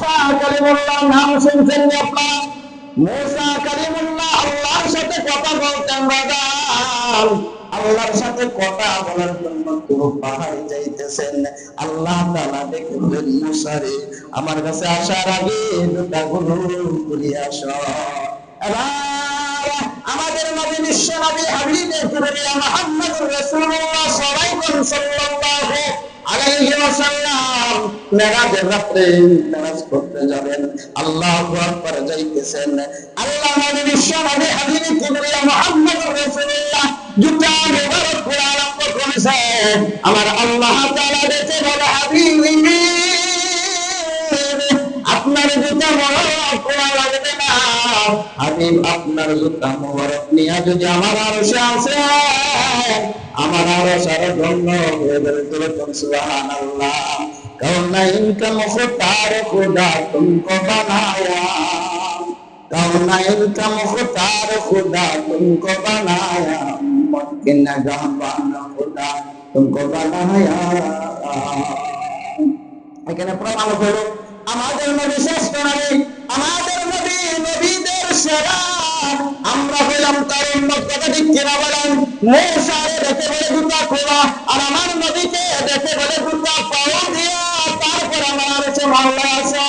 মুসা কালিমুল্লাহ নাম শুনছেন আপনারা? মুসা কালিমুল্লাহ আল্লাহর সাথে কথা বলতেন বাজার। আল্লাহর সাথে কথা বলার জন্য পুরো পাহাড়ে যাইতেছেন। আল্লাহ তাআলা দেখলেন মুসা রে, আমার কাছে আসার আগে দুটা গুণ করিয়া আসো। এবার আমাদের নবী বিশ্ব নবী হাবিবে কিবরিয়া মুহাম্মদুর রাসূলুল্লাহ সাল্লাল্লাহু আলাইহি ওয়াসাল্লাম মেরাজের রাতে মেরাজ করতে যাবেন। আল্লাহু আকবার যাইতেছেন। আল্লাহ নবী বিশ্ব নবী হাবিবে কিবরিয়া মুহাম্মদুর রাসূলুল্লাহ দুটা মুবারক করে আরম্ভ করেছেন। আমার আল্লাহ তাআলা দেখে বলে, হাবিবি আপনার জুতা মোবারক খোলা লাগবে না। হাবিব আপনার জুতা মোবারক নিয়ে যদি আমার আরশে আসে, আমার আরশের জন্য হয়ে যাবে। সুবহানাল্লাহ। কাউনাইন কা মুখতার খুদা তুমকো বানায়া, কাউনাইন কা মুখতার খুদা তুমকো বানায়া, মুমকিন জাহান খুদা তুমকো বানায়া। এখানে প্রমাণ হলো আমাদের নবী শ্রেষ্ঠ নবী, আমাদের নবী নবীদের সেরা। আমরা হইলাম তার উম্মত। কথা ঠিক কিনা বলেন? মুসারে দেখে বলে জুতা খোলা, আর আমার নবীকে দেখে বলে জুতা পাও দিয়া। তারপর আমার আরশে মাওলা আছে,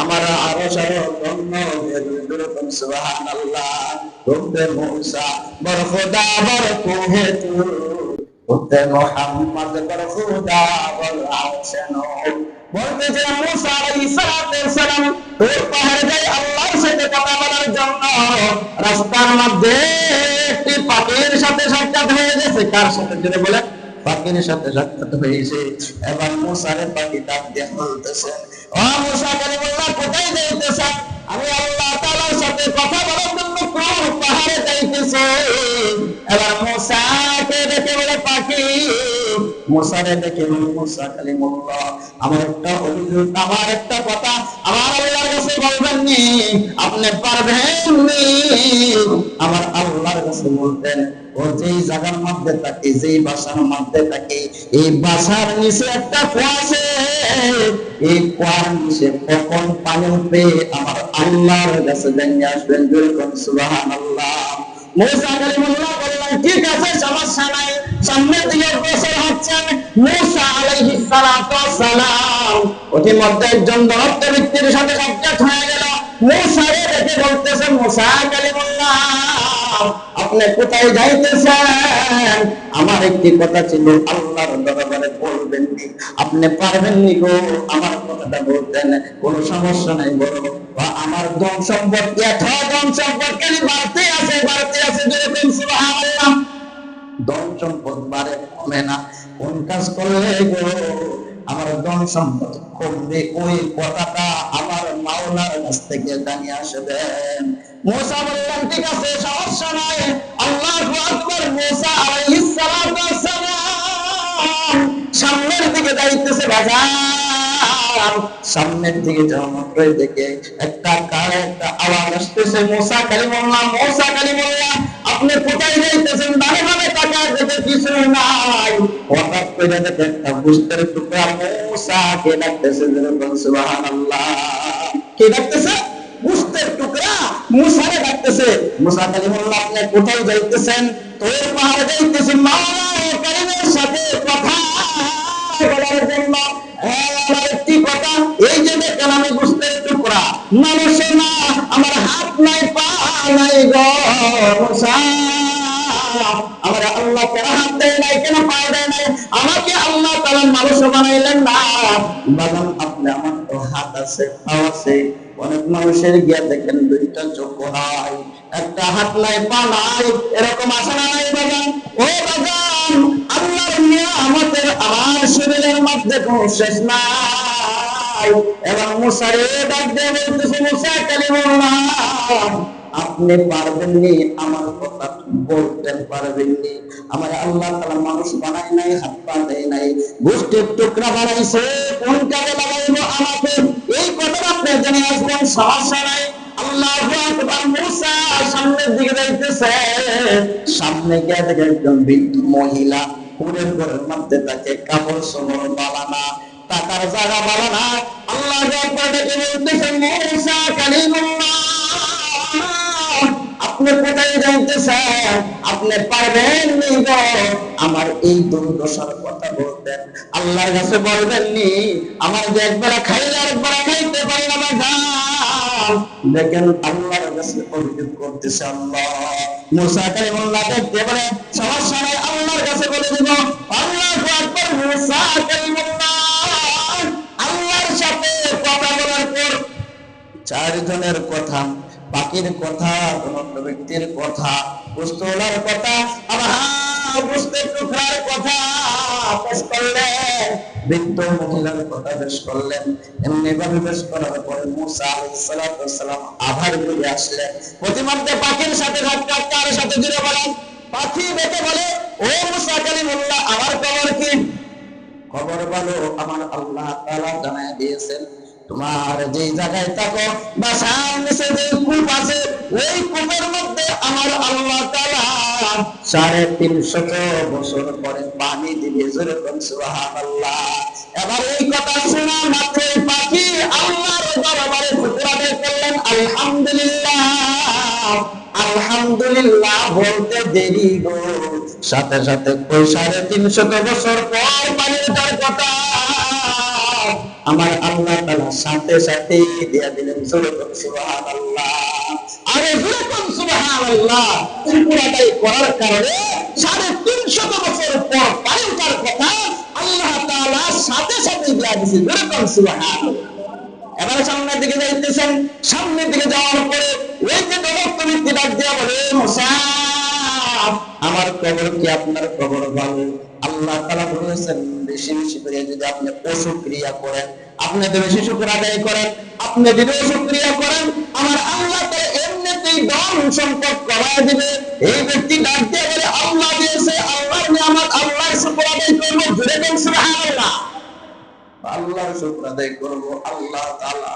আমার আরশের জন্য সুবহানাল্লাহ। তুমে মুসা বর খুদা বর তুহে তু, তুমে মুহাম্মদ বর খুদা বর আরশে নূর। বলতেছে মুসা আলাইহিস সালাম তোর পাহাড়ে যাই আল্লাহর সাথে কথা বলার জন্য। রাস্তার মধ্যে একটি পাখির সাথে সাক্ষাৎ হয়ে গেছে। কার সাথে জেনে বলে? পাখির সাথে সাক্ষাৎ হয়েছে। এবার মুসারে পাখি ডাক দিয়ে বলতেছে, ও মুসা কালিমুল্লাহ কোথায় যাইতেছেন? আমি আল্লাহ তাআলার সাথে কথা বলার জন্য কোন পাহাড়ে যাইতেছি। এবার মুসাকে দেখে বলে পাখি, মুসারে দেখে মুসা কালিমুল্লাহ আমার একটা অভিযোগ, আমার একটা কথা আমার আল্লাহর কাছে বলবেন নি? আপনি পারবেন নি? আমার আল্লাহর কাছে বলতেন, ও যেই জায়গার মধ্যে থাকে, যেই বাসার মধ্যে থাকে, এই বাসার নিচে একটা কুয়া আছে। এই কুয়ার নিচে কখন পানি উঠবে আমার আল্লাহর কাছে জানিয়ে আসবেন। সুবহানাল্লাহ। মুসা কালিমুল্লাহ বললেন, ঠিক আছে, সমস্যা নাই। সামনের দিকে অগ্রসর হচ্ছেন। মুসা আলাইহিস সালাম অতিমধ্যে একজন দরদ ব্যক্তির সাথে সাক্ষাৎ হয়ে গেল। মুসারে দেখে বলতেছেন, মুসা কালিমুল্লাহ আপনি কোথায় যাইতেছেন? আমার একটি কথা ছিল আল্লাহর দরবারে বলবেন নি? আপনি পারবেন নি গো আমার কথাটা বলতেন? কোনো সমস্যা নাই, বড় আমার ধন সম্পদ ধন সম্পদ কেন বাড়তে আছে, বাড়তে আছে। যেরকম সুবহানাল্লাহ। ধন সম্পদ বাড়ে, কমে না। কোন কাজ করলে গো আমার ধন সম্পদ কমবে? ওই কথাটা আমার মাওলার কাছ থেকে জানিয়ে আসবেন। মুসা বললেন, ঠিক আছে, সমস্যা নাই। আল্লাহু আকবার। মুসা আলাইহিস সালাম সামনের দিকে যাইতেছে বাজার। সামনের দিকে যাওয়া মাত্রই দেখে একটা আওয়াজ আসতেছে, মুসা কালিমুল্লাহ, মুসা কালিমুল্লাহ আপনি কোথায় যাইতেছেন? ডানে বামে তাকায় দেখে কিছু নাই। হঠাৎ করে দেখে একটা গোশতের টুকরা মুসাকে ডাকতেছে। সুবহানাল্লাহ। কে ডাকতেছে? গোশতের টুকরা মুসারে ডাকতেছে। মুসা কালিমুল্লাহ আপনি কোথায় যাইতেছেন? তোর পাহাড়ে যাইতেছি মাওলা কারিমের সাথে কথা বলার জন্য। আমার একটি কথা, এই যে দেখেন আমি গোশতের টুকরা, মানুষের না, আমার হাত নাই পা নাই গো মুসা। আমার আল্লাহ কেন হাত দেয় নাই, কেন পা দেয় নাই? আমাকে আল্লাহ তাআলা মানুষ বানাইলেন না। বাগান আপনি, আমার তো হাত আছে, পা আছে। অনেক মানুষের গিয়া দেখেন দুইটা চোখ নাই, একটা হাত নাই, পা নাই। এরকম আসে না নাই বাগান? ও বাগান, আল্লাহর নিয়ামতের আমার শরীরের মধ্যে কোনো শেষ নাই। এবং মুসারে ডাক দিয়ে বলতেছে, মুসা কালিমুল্লাহ আপনি পারবেননি, আমার কথা বলতেন পারবেননি। আমার আল্লাহ তাআলা মানুষ বানায় নাই, হাত পা দেয় নাই, গোশতের টুকরা বানাইছে। কোন কাজে লাগাইবো আমাকে? এই কথা আপনি জেনে আসবেন, সমস্যা নাই। আল্লাহু আকবার। মুসা সামনের দিকে যাইতেছে। সামনে গিয়ে দেখে একজন বৃদ্ধ মহিলা পুরের ঘরের মধ্যে তাকে কাপড় চোপড় বালানা, টাকার জায়গা বালানা। আল্লাহ বলতেছেন মূসা কালিমুল্লাহ, আপনি কোথায় যাইতেছেন? আপনি পারবেন নি গো আমার এই দুর্দশার কথা বলতেন, আল্লাহর কাছে বলবেননি আমার যে একবেলা খাইলে আরেকবেলা খাইতে পারলাম না। দেখেন আল্লাহর কাছে অভিযোগ করতেছে আল্লাহ। মূসা কালিমুল্লাহ দেখতে পারে সমস্যা নাই, আল্লাহর কাছে বলে দিব। আল্লাহু আকবার। মূসা কালিমুল্লাহ আল্লাহর সাথে কথা বলার পর চারজনের কথা, পাখির কথা, কোন ব্যক্তির কথা, পুস্তলার কথা, আবার পুস্তের টুকরার কথা পেশ করলেন, বৃদ্ধ মহিলার কথা পেশ করলেন। এমনি ভাবে পেশ করার পরে মূসা আলাইহিস সালাতু ওয়াস সালাম আবার ঘুরে আসলেন। প্রতিমধ্যে পাখির সাথে কার সাথে জুড়ে বলেন, পাখি ডেকে বলে ও মূসা কালিমুল্লাহ আমার খবর কি? খবর বলো, আমার আল্লাহ তাআলা জানায় দিয়েছেন তোমার যে জায়গায় থাকো বাসার নিচে যে কূপ আছে ওই কূপের মধ্যে আমার আল্লাহ তাআলা 350 বছর পরে পানি দিবে। যেরকম সুবহানাল্লাহ। এবার এই কথা শোনা মাত্র পাখি আল্লাহর দরবারে শুকর আদায় করলেন, আলহামদুলিল্লাহ। আলহামদুলিল্লাহ বলতে দেরি গো, সাথে সাথে 350 বছর পর পানি দেওয়ার কথা আমার আল্লাহ তাআলা সাথে সাথে দিয়া দিলেন। সুবহানাল্লাহ। আরে যেরকম সুবহানাল্লাহ। শুকর আদায় করার কারণে 350 বছর পর পানির কথা আল্লাহ তাআলা সাথে সাথে দিয়া দিয়েছেন। যেরকম সুবহানাল্লাহ। এবার সামনের দিকে যাইতেছেন, সামনের দিকে যাওয়ার পরে ওই যে দলক্ত ব্যক্তি ডাক দিয়া বলে মূসা আমার কবর কি আপনার কবর ভালো? আল্লাহ তাআলা বলেছেন বেশি বেশি করে যদি আপনি শুকরিয়া করেন, আপনি যদি বেশি শুকর আদায় করেন, আপনি যদি শুকরিয়া করেন আমার আল্লাহ তাআলা এমনিতেই ধন সম্পদ করায় দিবে। এই ব্যক্তি ডাক দিয়ে বলে আল্লাহ দিয়েছে, আল্লাহর নিয়ামত, আল্লাহর শুকর আদায় করব। জোরে বলেন সুবহানাল্লাহ। আল্লাহর শুকর আদায় করব, আল্লাহ তাআলা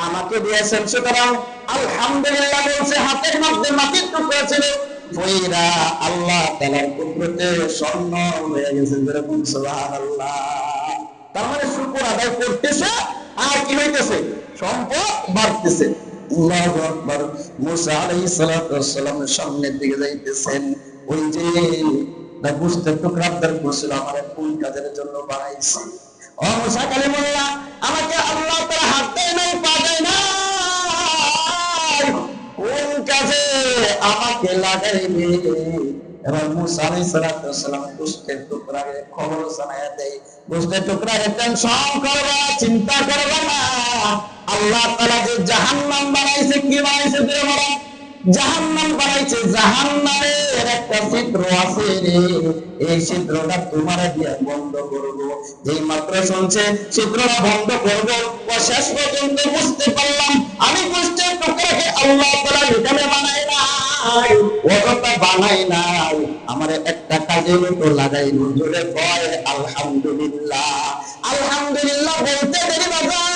আমাকে দিয়েছেন, সুতরাং আলহামদুলিল্লাহ বলছে। হাতের মধ্যে মাটির টুকরা ছিল, ওইরা আল্লাহ তাআলার কুদরতে স্বর্ণ হয়ে গেছে। যেরকম সুবহানাল্লাহ। তার মানে শুকর আদায় করতেছে আর কি হইতেছে? সম্পদ বাড়তেছে। আল্লাহু আকবার। মূসা আলাইহিস সালাতু ওয়াস সালামের সামনের দিকে যাইতেছেন, ওই যে বুঝতে টুকরা আবদার করছিল আমার কোন কাজের জন্য বানাইছি। ও মূসা কালিমুল্লাহ আমাকে আল্লাহ তাআলা হাত দেয় নাই, পা দেয় নাই, কোন কাজে আমাকে লাগাইবে? এবার মূসা আলাইহিস সালাতু ওয়াস সালাম বুঝতে টুকরাকে খবর জানায়া দেয়, বুঝতে টুকরাকে টেনশন করবা, চিন্তা করবা না। আল্লাহ তাআলা যে জাহান্নাম বানাইছে, কি বানাইছে? দিয়ে বলা জাহান্নাম বানাইছে। জাহান্নামের একটা ছিদ্র আছে রে, এই ছিদ্রটা তোমার দিয়ে বন্ধ করব। যেই মাত্র শুনছে ছিদ্রটা বন্ধ করব, ও শেষ পর্যন্ত বুঝতে পারলাম আমি বুঝতে টুকরাকে আল্লাহ তাআলা এখানে বানায় নাই, ওটা বানাই নাই, আমার একটা কাজে তো লাগাইলো। জোরে কয় আলহামদুলিল্লাহ। আলহামদুলিল্লাহ বলতে দেরি বাজার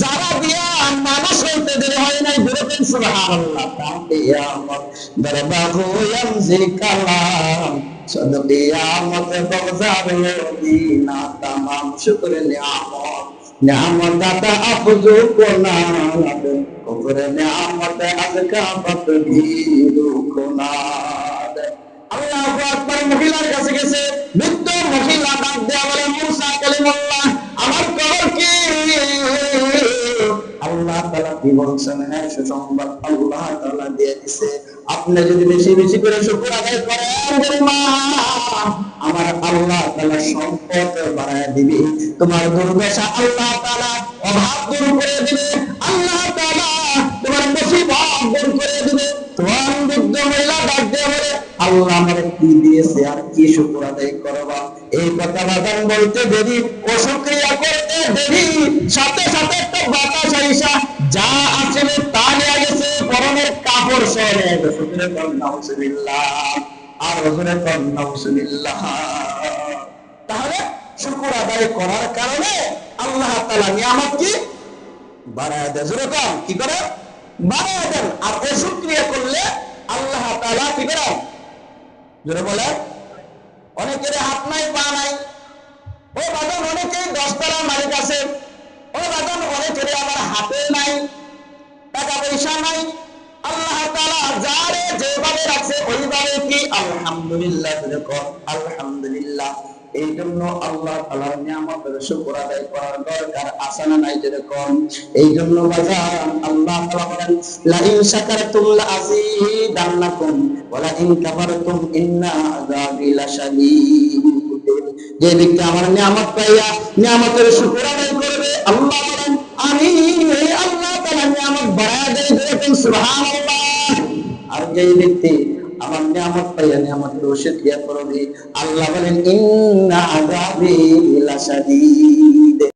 যারা দিয়া মানুষ হইতে দেরি হয় নাই। বলতেন সুবহানাল্লাহ। কিয়ামত দরবাহু ইয়ামজি কালাম সদকিয়ামত বাজার দিনা তামাম শুকর নিয়ামত নিয়ামত দাতা আফজু কোনাদ কুফর নিয়ামত আজকা ফতবিরু কোনাদ। আল্লাহু আকবার। মহিলার কাছে গেছে, বৃদ্ধ মহিলা ডাক দেয়া বলে মূসা কালিমুল্লাহ আমার খবর কি? আল্লাহ তাআলা কি বলছেন? হ্যাঁ সুসংবাদ আল্লাহ তাআলা দিয়ে দিয়েছে, আপনি যদি বেশি বেশি করে শুকর আদায় করেন মা আমার আল্লাহ তাআলা সম্পদ বাড়ায় দিবে, তোমার দুর্দশা আল্লাহ তাআলা অভাব দূর করে দিবে, আল্লাহ তাআলা তোমার মুসিবত দূর করে দিবে। তোমার বৃদ্ধ মহিলা ডাক দিয়ে বলে আল্লাহ আমারে কি দিয়েছে আর কি শুকর আদায় করবা? এই কথা বাদান বলতে দেরি, ও শুকরিয়া করতে দেরি, সাথে সাথে একটা বাতাস আইসা যা আছে তা নিয়ে গেছে, পরনের কাপড় সহ নিয়ে গেছে। নাউজুবিল্লাহ। আর ওজনে নাউজুবিল্লাহ। তাহলে শুকর আদায় করার কারণে আল্লাহ তাআলা নিয়ামত কি বাড়ায় দেয়। যেরকম কি করে বাড়ায় দেন। আর অশুকরিয়া করলে আল্লাহ তাআলা কি করে? জোরে বলে। অনেকের হাত নাই, পা নাই। ও বাদন অনেকেই 10 তলার মালিক আছে। ও বাদন আলহামদুলিল্লাহ, আলহামদুলিল্লাহ। এই জন্য আল্লাহ তাআলার নিয়ামতের শুকর আদায় করার দরকার আছে না নাই? যেরকম এই জন্য বাজার আল্লাহ তাআলা বলেন, লা ইন শাকারতুম লা আযীদান্নাকুম ওয়া লা ইন কাফারতুম ইন্না আযাবি লাশাদীদ। যে ব্যক্তি আমার নিয়ামত পাইয়া নিয়ামতের শুকর আদায় করবে, আল্লাহ বলেন আমি এই আল্লাহ তাআলা নিয়ামত বাড়ায়া দেই, যেরকম সুবহানাল্লাহ। আর যে ব্যক্তি আমার নিয়ামত পাইয়া নিয়ামতের অস্বীকার করবে, আল্লাহ বলেন ইন্না আযাবি লাশাদীদ।